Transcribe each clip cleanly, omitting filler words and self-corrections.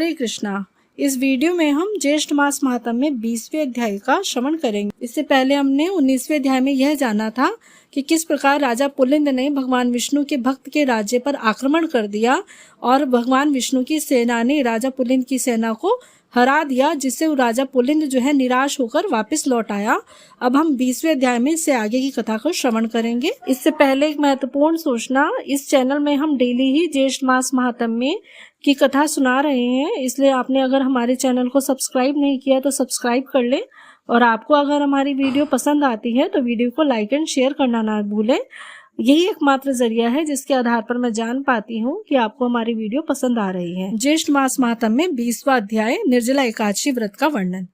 हरे कृष्णा। इस वीडियो में हम ज्येष्ठ मास महात्म्य में 20वें अध्याय का श्रवण करेंगे। इससे पहले हमने 19वें अध्याय में यह जाना था कि किस प्रकार राजा पुलिंद ने भगवान विष्णु के भक्त के राज्य पर आक्रमण कर दिया और भगवान विष्णु की सेना ने राजा पुलिंद की सेना को हरा दिया, जिससे वो राजा पुलिंद जो है निराश होकर वापस लौट आया। अब हम 20वें अध्याय में इससे आगे की कथा को श्रवण करेंगे। इससे पहले एक महत्वपूर्ण सूचना, इस चैनल में हम डेली ही ज्येष्ठ मास महात्म्य की कथा सुना रहे हैं, इसलिए आपने अगर हमारे चैनल को सब्सक्राइब नहीं किया तो सब्सक्राइब कर लें। और आपको अगर हमारी वीडियो पसंद आती है तो वीडियो को लाइक एंड शेयर करना ना भूलें। यही एकमात्र जरिया है जिसके आधार पर मैं जान पाती हूँ कि आपको हमारी वीडियो पसंद आ रही है। ज्येष्ठ मास महात्म्य में 20वां अध्याय, निर्जला एकादशी व्रत का वर्णन।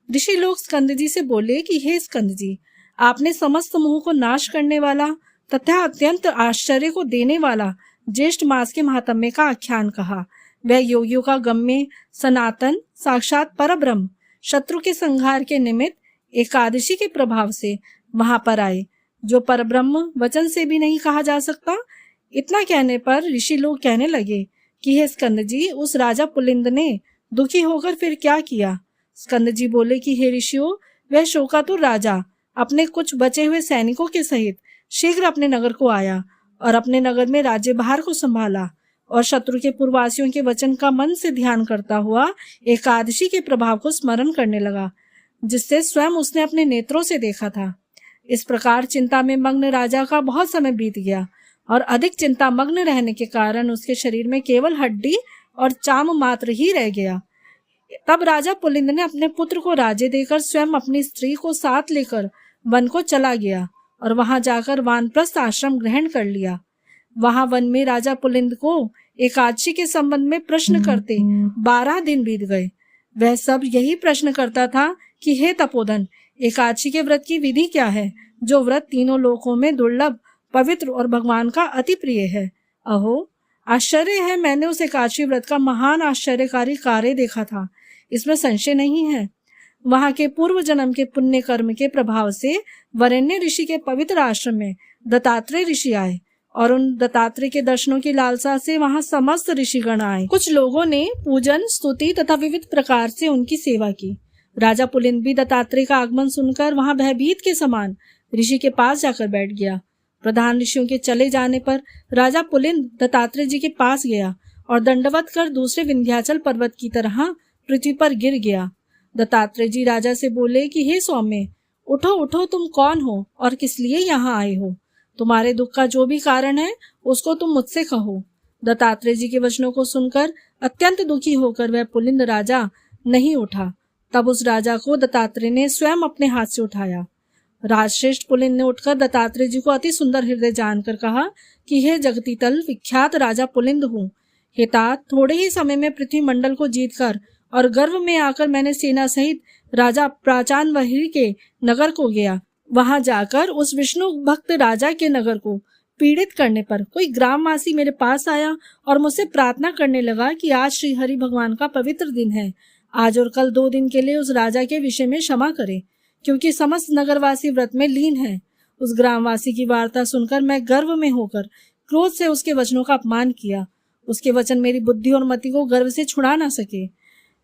ऋषि लोग स्कंद जी से बोले कि हे स्कंद जी, आपने समस्त मोह को नाश करने वाला तथा अत्यंत आश्चर्य को देने वाला ज्येष्ठ मास के महात्म्य का आख्यान कहा। वह योगियों का गम्य सनातन साक्षात परब्रह्म शत्रु के संहार के निमित्त एकादशी के प्रभाव से वहां पर आए, जो परब्रह्म वचन से भी नहीं कहा जा सकता। इतना कहने पर ऋषि लोग कहने लगे कि हे स्कंद जी, उस राजा पुलिंद ने दुखी होकर फिर क्या किया। स्कंद जी बोले कि हे ऋषियों, वह शोकातुर राजा अपने कुछ बचे हुए सैनिकों के सहित शीघ्र अपने नगर को आया और अपने नगर में राज्यभार को संभाला और शत्रु के पूर्ववासियों के वचन का मन से ध्यान करता हुआ एकादशी के प्रभाव को स्मरण करने लगा, जिससे स्वयं उसने अपने नेत्रों से देखा था। इस प्रकार चिंता में मग्न राजा का बहुत समय बीत गया और अधिक चिंता मग्न रहने के कारण उसके शरीर में केवल हड्डी और चाम मात्र ही रह गया। तब राजा पुलिंद ने अपने पुत्र को राज्य देकर स्वयं अपनी स्त्री को साथ लेकर वन को चला गया और वहां जाकर वानप्रस्थ आश्रम ग्रहण कर लिया। वहां वन में राजा पुलिंद को एकादशी के संबंध में प्रश्न करते 12 दिन बीत गए। वह सब यही प्रश्न करता था कि हे तपोधन, एकादशी के व्रत की विधि क्या है, जो व्रत तीनों लोकों में दुर्लभ, पवित्र और भगवान का अति प्रिय है। अहो आश्चर्य है, मैंने उस एकादशी व्रत का महान आश्चर्यकारी कार्य देखा था, इसमें संशय नहीं है। वहां के पूर्व जन्म के पुण्य कर्म के प्रभाव से वरेण्य ऋषि के पवित्र आश्रम में दत्तात्रेय ऋषि आए और उन दत्तात्रेय के दर्शनों की लालसा से वहां समस्त ऋषिगण आए। कुछ लोगों ने पूजन, स्तुति तथा विविध प्रकार से उनकी सेवा की। राजा पुलिंद भी दत्तात्रेय का आगमन सुनकर वहां भयभीत के समान ऋषि के पास जाकर बैठ गया। प्रधान ऋषियों के चले जाने पर राजा पुलिंद दत्तात्रेय जी के पास गया और दंडवत कर दूसरे विंध्याचल पर्वत की तरह पृथ्वी पर गिर गया। दत्तात्रेय जी राजा से बोले कि हे सौम्य, उठो उठो, तुम कौन हो और किस लिए यहाँ आए हो। तुम्हारे दुख का जो भी कारण है उसको तुम मुझसे कहो। दत्तात्रेय जी के वचनों को सुनकर अत्यंत दुखी होकर वह पुलिंद राजा नहीं उठा। तब उस राजा को दत्तात्रेय ने स्वयं अपने हाथ से उठाया। राजश्रेष्ठ पुलिंद ने उठकर दत्तात्रेय जी को अति सुंदर हृदय जानकर कहा कि हे जगतीतल विख्यात राजा पुलिंद हूँ। हे तात, थोड़े ही समय में पृथ्वी मंडल को जीतकर और गर्व में आकर मैंने सेना सहित राजा प्राचानवही के नगर को गया। वहां जाकर उस विष्णु भक्त राजा के नगर को पीड़ित करने पर कोई ग्रामवासी मेरे पास आया और मुझसे प्रार्थना करने लगा कि आज श्री हरि भगवान का पवित्र दिन है, आज और कल 2 दिन के लिए उस राजा के विषय में क्षमा करे, क्योंकि समस्त नगरवासी व्रत में लीन है। उस ग्रामवासी की वार्ता सुनकर मैं गर्व में होकर क्रोध से उसके वचनों का अपमान किया। उसके वचन मेरी बुद्धि और मति को गर्व से छुड़ा न सके।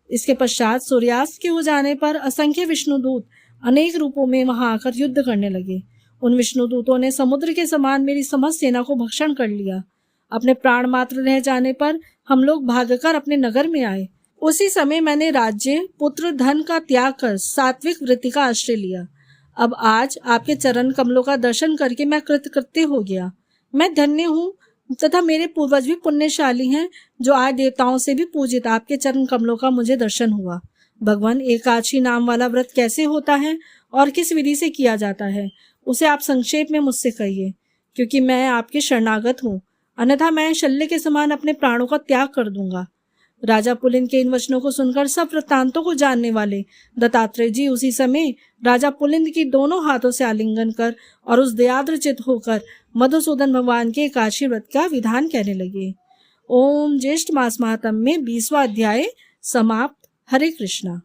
इसके पश्चात सूर्यास्त के हो जाने पर असंख्य विष्णुदूत अनेक रूपों में वहां आकर युद्ध करने लगे। उन विष्णुदूतों ने समुद्र के समान मेरी समस्त सेना को भक्षण कर लिया। अपने प्राण मात्र रह जाने पर हम लोग भागकर अपने नगर में आए। उसी समय मैंने राज्य, पुत्र, धन का त्याग कर सात्विक वृत्ति का आश्रय लिया। अब आज आपके चरण कमलों का दर्शन करके मैं कृतकृत्य हो गया। मैं धन्य हूँ तथा मेरे पूर्वज भी पुण्यशाली हैं, जो आज देवताओं से भी पूजित आपके चरण कमलों का मुझे दर्शन हुआ। भगवान, एकादशी नाम वाला व्रत कैसे होता है और किस विधि से किया जाता है, उसे आप संक्षेप में मुझसे कहिए, क्योंकि मैं आपके शरणागत हूँ, अन्यथा मैं शल्य के समान अपने प्राणों का त्याग कर दूंगा। राजा पुलिंद के इन वचनों को सुनकर सब वृत्तांतों को जानने वाले दत्तात्रेय जी उसी समय राजा पुलिंद की दोनों हाथों से आलिंगन कर और उस दयाद्रचित होकर मधुसूदन भगवान के एकादशी व्रत का विधान कहने लगे। ओम ज्येष्ठ मास महात्म्य में 20वां अध्याय समाप्त। हरे कृष्णा।